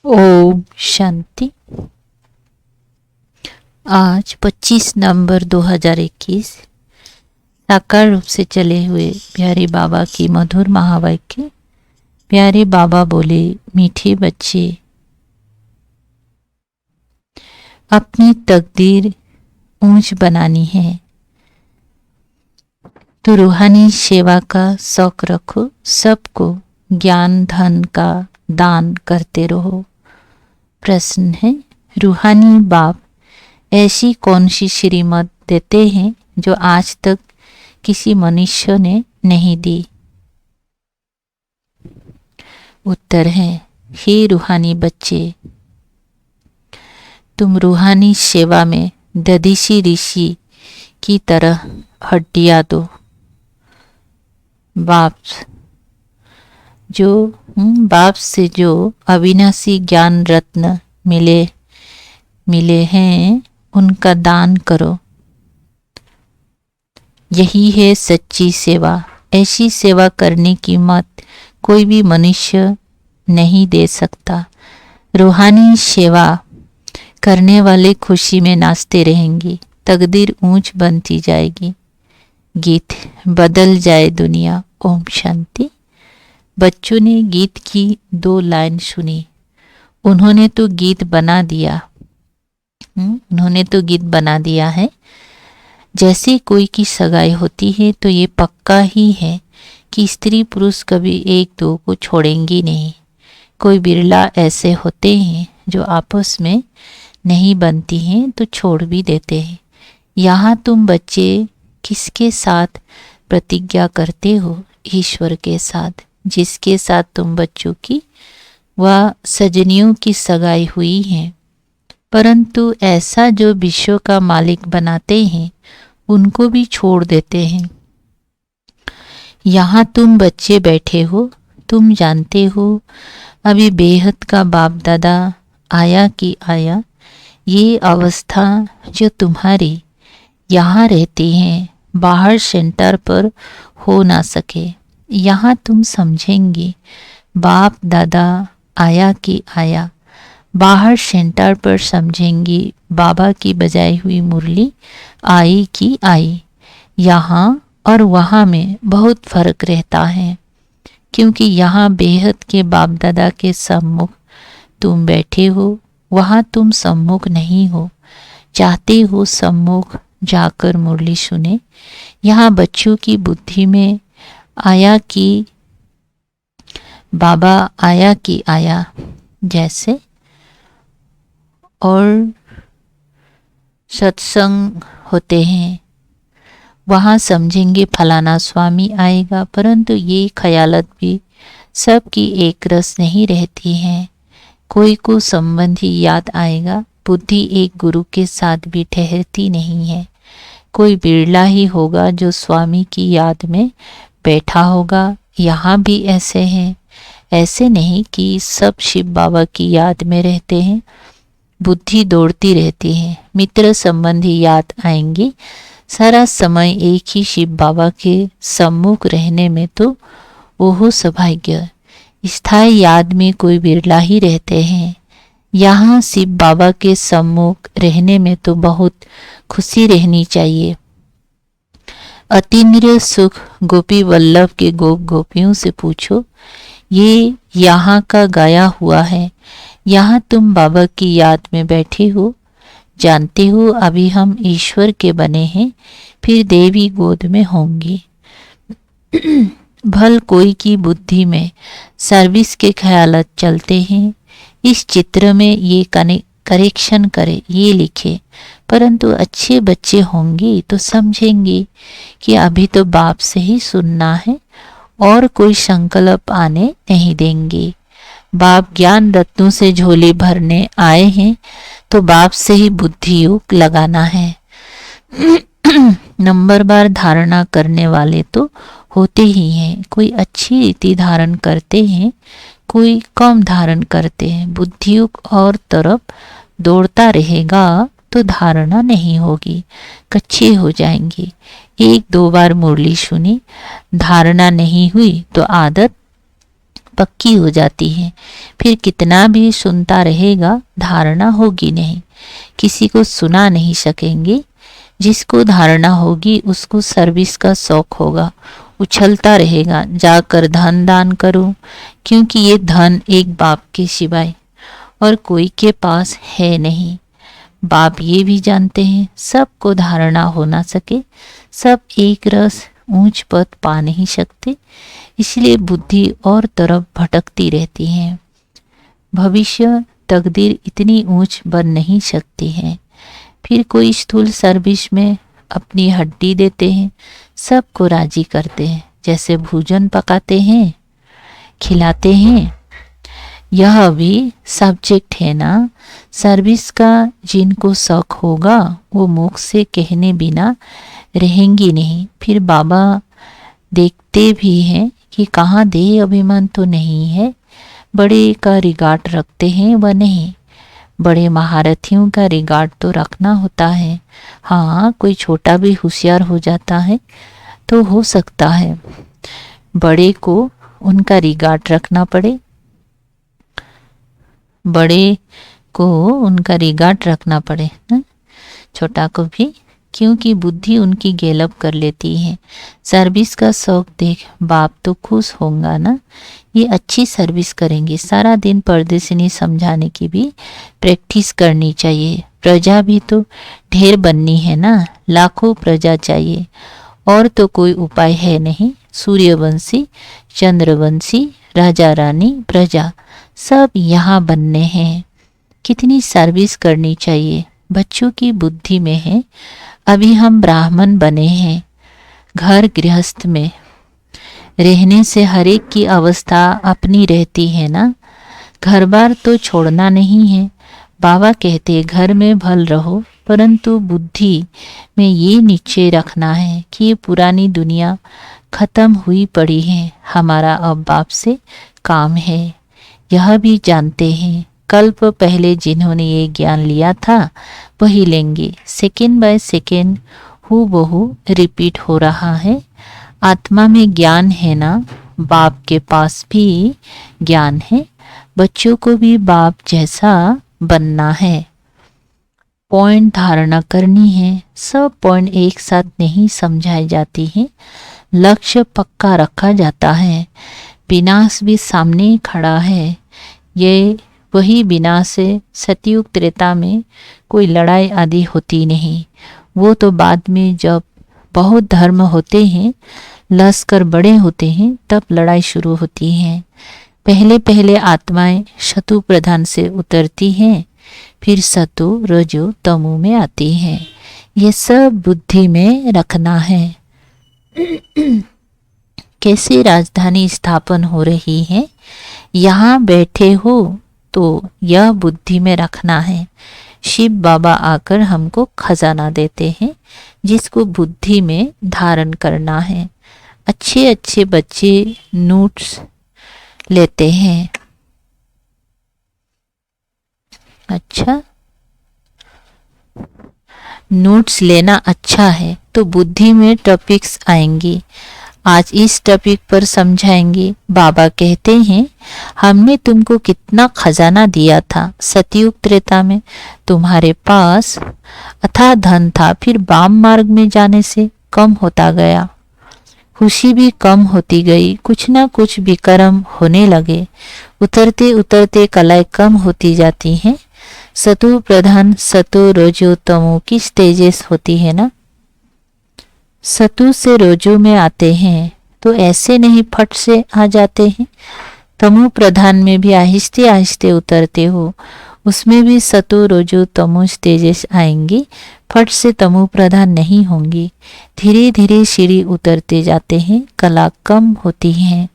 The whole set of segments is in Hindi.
ओम शांति। आज 25 नवंबर 2021 साकार रूप से चले हुए प्यारे बाबा की मधुर महावाक्य। प्यारे बाबा बोले, मीठे बच्चे, अपनी तकदीर ऊंच बनानी है तो रूहानी सेवा का शौक रखो। सबको ज्ञान धन का दान करते रहो। प्रश्न है, रूहानी बाप ऐसी कौन सी श्रीमत देते हैं जो आज तक किसी मनुष्य ने नहीं दी? उत्तर है, हे रूहानी बच्चे, तुम रूहानी सेवा में दधीसी ऋषि की तरह हड्डियां दो। बाप से जो अविनाशी ज्ञान रत्न मिले हैं उनका दान करो। यही है सच्ची सेवा। ऐसी सेवा करने की मत कोई भी मनुष्य नहीं दे सकता। रूहानी सेवा करने वाले खुशी में नाचते रहेंगे, तकदीर ऊंच बनती जाएगी, गीत बदल जाए दुनिया। ओम शांति। बच्चों ने गीत की 2 लाइन सुनी। उन्होंने तो गीत बना दिया है। जैसे कोई की सगाई होती है तो ये पक्का ही है कि स्त्री पुरुष कभी एक दो को छोड़ेंगे नहीं। कोई बिरला ऐसे होते हैं जो आपस में नहीं बनती हैं तो छोड़ भी देते हैं। यहाँ तुम बच्चे किसके साथ प्रतिज्ञा करते हो? ईश्वर के साथ, जिसके साथ तुम बच्चों की व सजनियों की सगाई हुई है। परंतु ऐसा जो विश्व का मालिक बनाते हैं उनको भी छोड़ देते हैं। यहाँ तुम बच्चे बैठे हो, तुम जानते हो अभी बेहद का बाप दादा आया कि आया। ये अवस्था जो तुम्हारी यहाँ रहती है बाहर सेंटर पर हो ना सके। यहाँ तुम समझेंगे बाप दादा आया कि आया। बाहर सेंटर पर समझेंगे बाबा की बजाई हुई मुरली आई कि आई। यहाँ और वहाँ में बहुत फर्क रहता है, क्योंकि यहाँ बेहद के बाप दादा के सम्मुख तुम बैठे हो, वहाँ तुम सम्मुख नहीं हो। चाहते हो सम्मुख जाकर मुरली सुने। यहाँ बच्चों की बुद्धि में आया कि बाबा आया कि आया जैसे, और सत्संग होते हैं वहाँ समझेंगे फलाना स्वामी आएगा। परंतु ये ख्यालत भी सबकी एक रस नहीं रहती है। कोई को संबंधी याद आएगा। बुद्धि एक गुरु के साथ भी ठहरती नहीं है। कोई बिरला ही होगा जो स्वामी की याद में बैठा होगा। यहाँ भी ऐसे हैं। ऐसे नहीं कि सब शिव बाबा की याद में रहते हैं। बुद्धि दौड़ती रहती है। मित्र संबंधी याद आएंगे। सारा समय एक ही शिव बाबा के सम्मुख रहने में तो ओहो सौभाग्य। स्थायी याद में कोई बिरला ही रहते हैं। यहाँ शिव बाबा के सम्मुख रहने में तो बहुत खुशी रहनी चाहिए। अतीन्द्रिय सुख गोपी वल्लभ के गोप गोपियों से पूछो। ये यहाँ का गाया हुआ है। यहाँ तुम बाबा की याद में बैठे हो। जानते हो अभी हम ईश्वर के बने हैं, फिर देवी गोद में होंगी। भल कोई की बुद्धि में सर्विस के ख्यालात चलते हैं। इस चित्र में ये करेक्शन करे, ये लिखे। परंतु अच्छे बच्चे होंगे तो समझेंगे कि अभी तो बाप से ही सुनना है और कोई संकल्प आने नहीं देंगे। बाप ज्ञान रत्नों से झोली भरने आए हैं तो बाप से ही बुद्धि योग लगाना है। नंबर बार धारणा करने वाले तो होते ही हैं। कोई अच्छी रीति धारण करते हैं, कोई कम धारण करते हैं। बुद्धि योग और तरफ दौड़ता रहेगा तो धारणा नहीं होगी, कच्चे हो जाएंगे। 1-2 बार मुरली सुनी, धारणा नहीं हुई तो आदत पक्की हो जाती है। फिर कितना भी सुनता रहेगा धारणा होगी नहीं, किसी को सुना नहीं सकेंगे। जिसको धारणा होगी उसको सर्विस का शौक होगा, उछलता रहेगा जाकर धन दान करो, क्योंकि ये धन एक बाप के सिवाय और कोई के पास है नहीं। बाप ये भी जानते हैं सबको धारणा हो ना सके, सब एक रस ऊंच पद पा नहीं सकते, इसलिए बुद्धि और तरफ भटकती रहती है। भविष्य तकदीर इतनी ऊंच बन नहीं सकती है। फिर कोई स्थूल सर्विस में अपनी हड्डी देते हैं, सबको राजी करते हैं, जैसे भोजन पकाते हैं खिलाते हैं। यह भी सब्जेक्ट है ना सर्विस का। जिनको शौक होगा वो मुख से कहने बिना रहेंगी नहीं। फिर बाबा देखते भी हैं कि कहाँ देह अभिमान तो नहीं है, बड़े का रिगार्ड रखते हैं व नहीं। बड़े महारथियों का रिगार्ड तो रखना होता है। हाँ, कोई छोटा भी होशियार हो जाता है तो हो सकता है बड़े को उनका रिगार्ड रखना पड़े, बड़े को उनका रिगार्ड रखना पड़े न? छोटा को भी, क्योंकि बुद्धि उनकी गैलअप कर लेती है। सर्विस का शौक देख बाप तो खुश होगा ना, ये अच्छी सर्विस करेंगे। सारा दिन परदेसिनी समझाने की भी प्रैक्टिस करनी चाहिए। प्रजा भी तो ढेर बननी है ना, लाखों प्रजा चाहिए और तो कोई उपाय है नहीं। सूर्यवंशी, चंद्रवंशी, राजा रानी, प्रजा सब यहाँ बनने हैं। कितनी सर्विस करनी चाहिए, बच्चों की बुद्धि में है। अभी हम ब्राह्मण बने हैं, घर गृहस्थ में रहने से हर एक की अवस्था अपनी रहती है ना, घर बार तो छोड़ना नहीं है। बाबा कहते घर में भल रहो, परंतु बुद्धि में ये नीचे रखना है कि ये पुरानी दुनिया खत्म हुई पड़ी है, हमारा अब बाप से काम है। यह भी जानते हैं कल्प पहले जिन्होंने ये ज्ञान लिया था वही लेंगे। सेकेंड बाय सेकेंड हूबहू रिपीट हो रहा है। आत्मा में ज्ञान है ना, बाप के पास भी ज्ञान है। बच्चों को भी बाप जैसा बनना है। पॉइंट धारणा करनी है। सब पॉइंट एक साथ नहीं समझाई जाती हैं, लक्ष्य पक्का रखा जाता है। विनाश भी सामने खड़ा है। ये वही विनाश है। सतयुग त्रेता में कोई लड़ाई आदि होती नहीं, वो तो बाद में जब बहुत धर्म होते हैं, लश्कर बड़े होते हैं, तब लड़ाई शुरू होती है। पहले पहले आत्माएं शत्रु प्रधान से उतरती हैं, फिर सतो रजो तमो में आती हैं। ये सब बुद्धि में रखना है। कैसे राजधानी स्थापन हो रही है, यहाँ बैठे हो तो यह बुद्धि में रखना है। शिव बाबा आकर हमको खजाना देते हैं, जिसको बुद्धि में धारण करना है। अच्छे अच्छे बच्चे नोट्स लेते हैं। अच्छा, नोट्स लेना अच्छा है, तो बुद्धि में टॉपिक्स आएंगे। आज इस टॉपिक पर समझाएंगे। बाबा कहते हैं हमने तुमको कितना खजाना दिया था सतयुग त्रेता में, तुम्हारे पास अथाह धन था, फिर वाम मार्ग में जाने से कम होता गया, खुशी भी कम होती गई, कुछ ना कुछ विकर्म होने लगे। उतरते उतरते कलाएं कम होती जाती हैं। सतो प्रधान सतो रजो तमो की स्टेजेस होती है ना, सतु से रोजो में आते हैं तो ऐसे नहीं फट से आ जाते हैं। तमो प्रधान में भी आहिस्ते आहिस्ते उतरते हो, उसमें भी सतो रोजो तमो स्टेजेस आएंगी। फट से तमो प्रधान नहीं होंगी, धीरे धीरे सीढ़ी उतरते जाते हैं, कला कम होती है।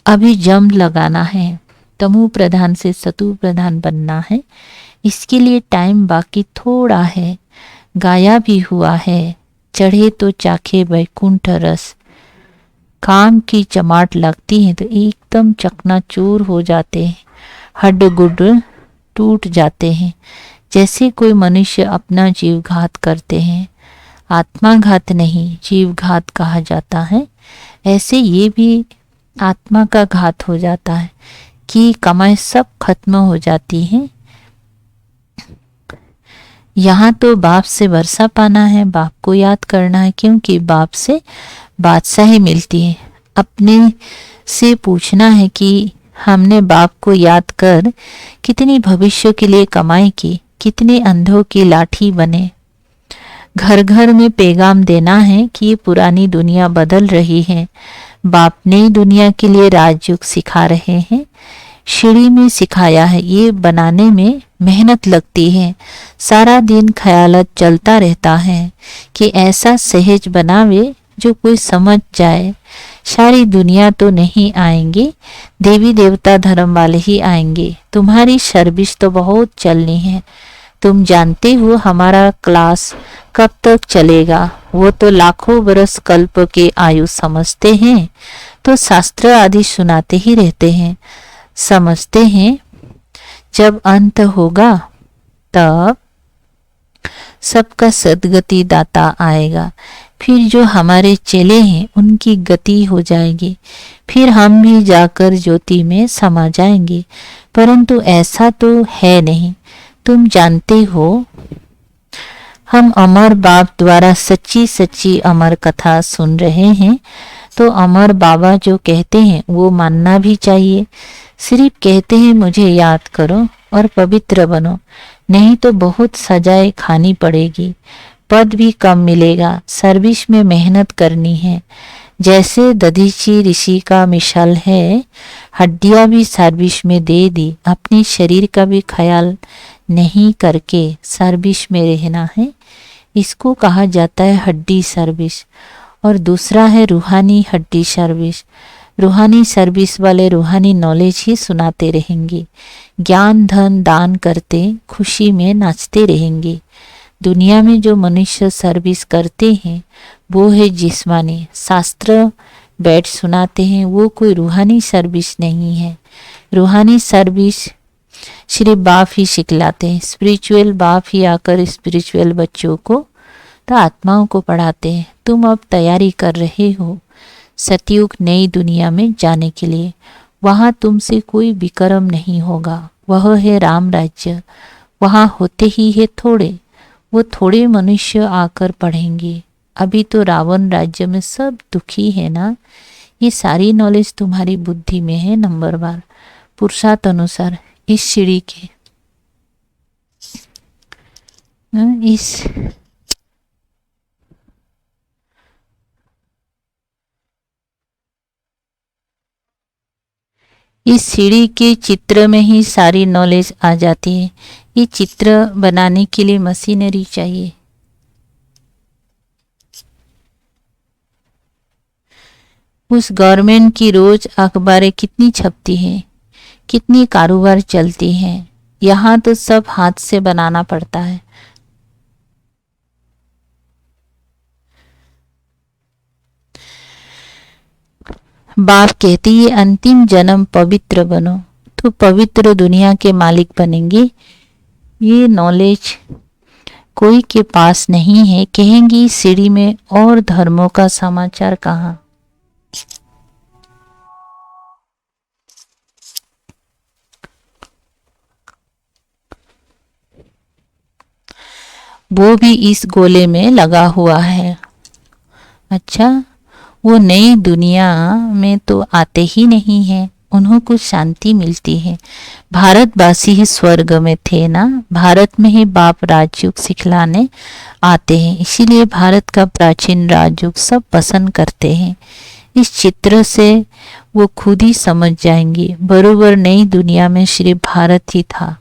अभी जम लगाना है, तमो प्रधान से सतु प्रधान बनना है। इसके लिए टाइम बाकी थोड़ा है। गाया भी हुआ है, चढ़े तो चाखे वैकुंठ रस। काम की चमाट लगती है तो एकदम चकनाचूर हो जाते हैं, हड्ड गुड्ड टूट जाते हैं। जैसे कोई मनुष्य अपना जीव घात करते हैं, आत्मा घात नहीं जीव घात कहा जाता है, ऐसे ये भी आत्मा का घात हो जाता है कि कमाई सब खत्म हो जाती है। यहाँ तो बाप से वर्षा पाना है, बाप को याद करना है, क्योंकि बाप से बादशाही मिलती है। अपने से पूछना है कि हमने बाप को याद कर कितनी भविष्य के लिए कमाई की, कितने अंधों की लाठी बने। घर घर में पैगाम देना है कि ये पुरानी दुनिया बदल रही है, बाप नई दुनिया के लिए राजयोग सिखा रहे हैं। सीढ़ी में सिखाया है, ये बनाने में मेहनत लगती है, सारा दिन ख्यालत चलता रहता है कि ऐसा सहज बनावे जो कोई समझ जाए। सारी दुनिया तो नहीं आएंगे, देवी देवता धर्म वाले ही आएंगे। तुम्हारी सर्विस तो बहुत चलनी है, तुम जानते हो हमारा क्लास कब तक चलेगा, वो तो लाखों बरस कल्प के आयु समझते हैं, तो शास्त्र आदि सुनाते ही रहते हैं। समझते हैं जब अंत होगा तब सबका सदगति दाता आएगा, फिर जो हमारे चेले हैं उनकी गति हो जाएगी, फिर हम भी जाकर ज्योति में समा जाएंगे। परंतु ऐसा तो है नहीं, तुम जानते हो हम अमर बाप द्वारा सच्ची सच्ची अमर कथा सुन रहे हैं, तो अमर बाबा जो कहते हैं वो मानना भी चाहिए। सिर्फ कहते हैं मुझे याद करो और पवित्र बनो, नहीं तो बहुत सजाएं खानी पड़ेगी, पद भी कम मिलेगा, सर्विस में मेहनत करनी है। जैसे दधीची ऋषि का मिसाल है, हड्डियां भी सर्विस में दे दी, अपने शरीर का भी ख्याल नहीं करके सर्विस में रहना है, इसको कहा जाता है हड्डी सर्विस। और दूसरा है रूहानी हड्डी सर्विस। रूहानी सर्विस वाले रूहानी नॉलेज ही सुनाते रहेंगे, ज्ञान धन दान करते खुशी में नाचते रहेंगे। दुनिया में जो मनुष्य सर्विस करते हैं वो है जिस्मानी, शास्त्र बैठ सुनाते हैं, वो कोई रूहानी सर्विस नहीं है। रूहानी सर्विस सिर्फ बाप ही सिखलाते हैं, स्पिरिचुअल बाप ही आकर स्पिरिचुअल बच्चों को तो आत्माओं को पढ़ाते हैं। तुम अब तैयारी कर रहे हो सतयुग नई दुनिया में जाने के लिए, वहाँ तुमसे कोई विक्रम नहीं होगा, वह है राम राज्य। वहाँ होते ही है थोड़े, वो थोड़े मनुष्य आकर पढ़ेंगे। अभी तो रावण राज्य में सब दुखी है ना, ये सारी नॉलेज तुम्हारी बुद्धि में है। नंबर 12 पुरुषार्थ अनुसार इस सीढ़ी के इस सीढ़ी के चित्र में ही सारी नॉलेज आ जाती है। ये चित्र बनाने के लिए मशीनरी चाहिए। उस गवर्नमेंट की रोज अखबारें कितनी छपती हैं, कितनी कारोबार चलती हैं, यहाँ तो सब हाथ से बनाना पड़ता है। बाप कहती है अंतिम जन्म पवित्र बनो, तो पवित्र दुनिया के मालिक बनेंगे। ये नॉलेज कोई के पास नहीं है। कहेंगी सीढ़ी में और धर्मों का समाचार कहाँ। वो भी इस गोले में लगा हुआ है। अच्छा, वो नई दुनिया में तो आते ही नहीं है, उन्हें कुछ शांति मिलती है। भारतवासी ही स्वर्ग में थे ना, भारत में ही बाप राजयुग सिखलाने आते हैं, इसीलिए भारत का प्राचीन राजयुग सब पसंद करते हैं। इस चित्र से वो खुद ही समझ जाएंगे, बरोबर नई दुनिया में सिर्फ भारत ही था।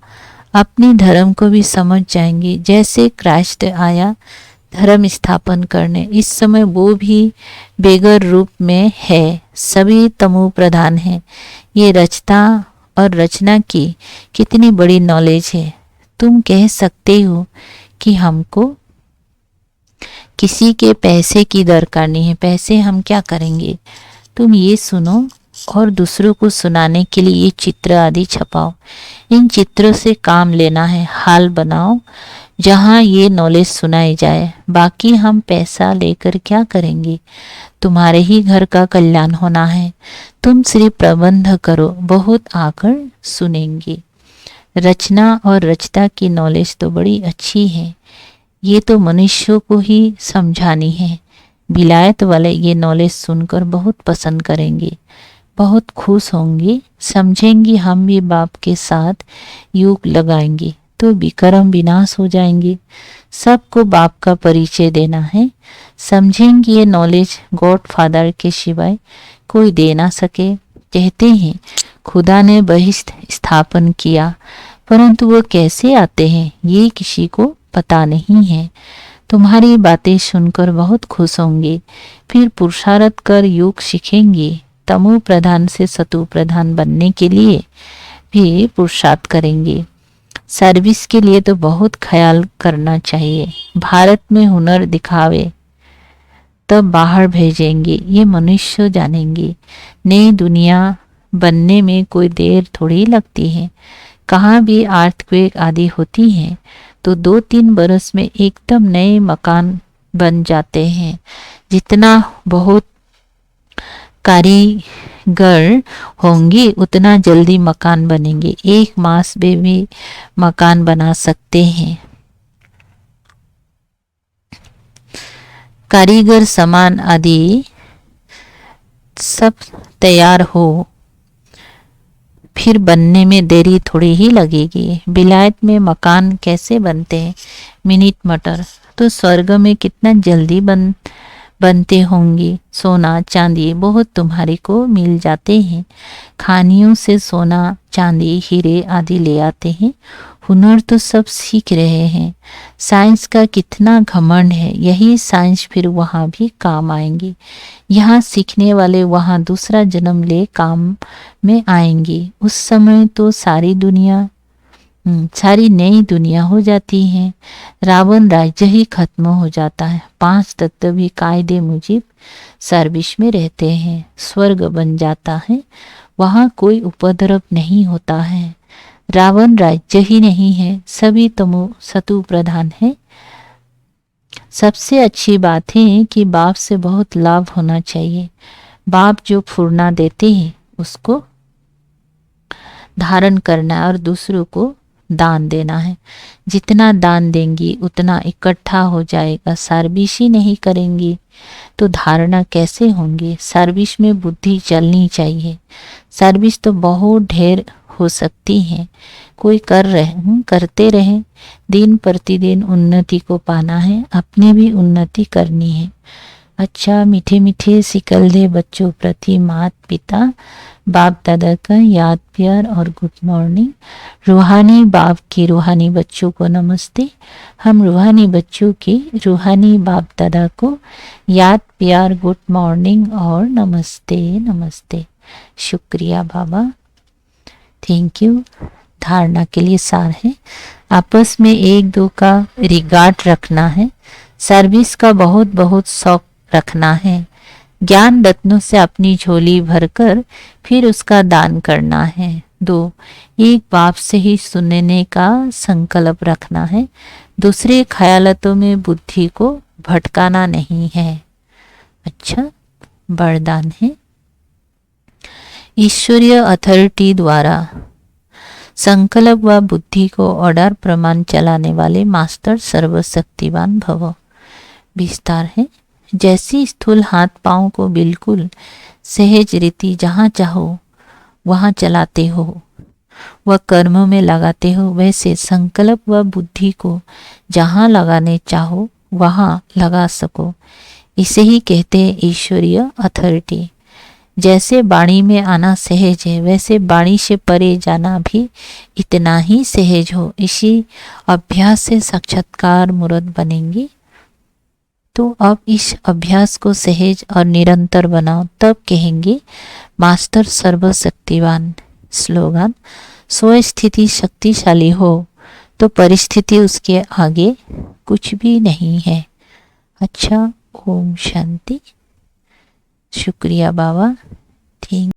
अपनी धर्म को भी समझ जाएंगे, जैसे क्राइस्ट आया धर्म स्थापन करने, इस समय वो भी बेगर रूप में है, सभी तमो प्रधान है। ये रचना और रचना की कितनी बड़ी नॉलेज है। तुम कह सकते हो कि हमको किसी के पैसे की दरकार नहीं है, पैसे हम क्या करेंगे। तुम ये सुनो और दूसरों को सुनाने के लिए ये चित्र आदि छपाओ। इन चित्रों से काम लेना है, हाल बनाओ जहाँ ये नॉलेज सुनाई जाए। बाकी हम पैसा लेकर क्या करेंगे। तुम्हारे ही घर का कल्याण होना है। तुम सिर्फ प्रबंध करो, बहुत आकर सुनेंगे। रचना और रचता की नॉलेज तो बड़ी अच्छी है, ये तो मनुष्यों को ही समझानी है। विलायत वाले ये नॉलेज सुनकर बहुत पसंद करेंगे, बहुत खुश होंगे, समझेंगे हम भी बाप के साथ योग लगाएंगे तो विक्रम विनाश हो जाएंगे। सबको बाप का परिचय देना है। समझेंगे ये नॉलेज गॉड फादर के सिवाय कोई दे ना सके। कहते हैं खुदा ने बहिष्ठ स्थापन किया, परंतु वो कैसे आते हैं ये किसी को पता नहीं है। तुम्हारी बातें सुनकर बहुत खुश होंगे, फिर पुरुषार्थ कर योग सीखेंगे। तमो प्रधान से सतु प्रधान बनने के लिए भी पुरुषार्थ करेंगे। सर्विस के लिए तो बहुत ख्याल करना चाहिए। भारत में हुनर दिखावे तब बाहर भेजेंगे, ये मनुष्य जानेंगे। नई दुनिया बनने में कोई देर थोड़ी लगती है। कहाँ भी अर्थक्वेक आदि होती हैं तो 2-3 बरस में एकदम नए मकान बन जाते हैं। जितना बहुत कारीगर होंगे उतना जल्दी मकान बनेंगे। 1 मास में भी मकान बना सकते हैं। कारीगर सामान आदि सब तैयार हो फिर बनने में देरी थोड़ी ही लगेगी। विलायत में मकान कैसे बनते हैं? मिनट मटर। तो स्वर्ग में कितना जल्दी बनते होंगे। सोना चांदी बहुत तुम्हारे को मिल जाते हैं। खानियों से सोना चांदी हीरे आदि ले आते हैं। हुनर तो सब सीख रहे हैं। साइंस का कितना घमंड है, यही साइंस फिर वहाँ भी काम आएंगे। यहाँ सीखने वाले वहाँ दूसरा जन्म ले काम में आएंगे। उस समय तो सारी नई दुनिया हो जाती है। रावण राज्य ही खत्म हो जाता है। 5 तत्व भी कायदे मुजिब सर्विस में रहते हैं। स्वर्ग बन जाता है, वहाँ कोई उपद्रव नहीं होता है। रावण राज्य ही नहीं है, सभी तमो सतु प्रधान है। सबसे अच्छी बात है कि बाप से बहुत लाभ होना चाहिए। बाप जो फुर्ना देते हैं उसको धारण करना है और दूसरों को दान देना है। जितना दान देंगी उतना इकट्ठा हो जाएगा। सर्विस ही नहीं करेंगी तो धारणा कैसे होंगे। सर्विस में बुद्धि चलनी चाहिए। सर्विस तो बहुत ढेर हो सकती है, कोई करते रहे। दिन प्रतिदिन उन्नति को पाना है, अपनी भी उन्नति करनी है। अच्छा मीठे मीठे सिकल दे बच्चों प्रति माता पिता बाप दादा का याद प्यार और गुड मॉर्निंग। रूहानी बाप के रूहानी बच्चों को नमस्ते। हम रूहानी बच्चों के रूहानी बाप दादा को याद प्यार गुड मॉर्निंग और नमस्ते नमस्ते। शुक्रिया बाबा, थैंक यू। धारणा के लिए सार है, आपस में 1-2 का रिगार्ड रखना है। सर्विस का बहुत बहुत शौक रखना है। ज्ञान रत्नों से अपनी झोली भरकर फिर उसका दान करना है। 2, एक बाप से ही सुनने का संकल्प रखना है। दूसरे ख्यालों में बुद्धि को भटकाना नहीं है। अच्छा वरदान है, ईश्वरीय अथॉरिटी द्वारा संकल्प व बुद्धि को ऑर्डर प्रमाण चलाने वाले मास्टर सर्वशक्तिवान भव। विस्तार है, जैसी स्थूल हाथ पांव को बिल्कुल सहज रीति जहाँ चाहो वहाँ चलाते हो व कर्मों में लगाते हो, वैसे संकल्प व बुद्धि को जहाँ लगाने चाहो वहाँ लगा सको। इसे ही कहते हैं ईश्वरीय अथॉरिटी। जैसे वाणी में आना सहज है, वैसे वाणी से परे जाना भी इतना ही सहज हो। इसी अभ्यास से साक्षात्कार मूर्त बनेंगे। तो अब इस अभ्यास को सहज और निरंतर बनाओ, तब कहेंगे मास्टर सर्वशक्तिवान। स्लोगन, स्वस्थिति शक्तिशाली हो तो परिस्थिति उसके आगे कुछ भी नहीं है। अच्छा, ओम शांति। शुक्रिया बाबा, थैंक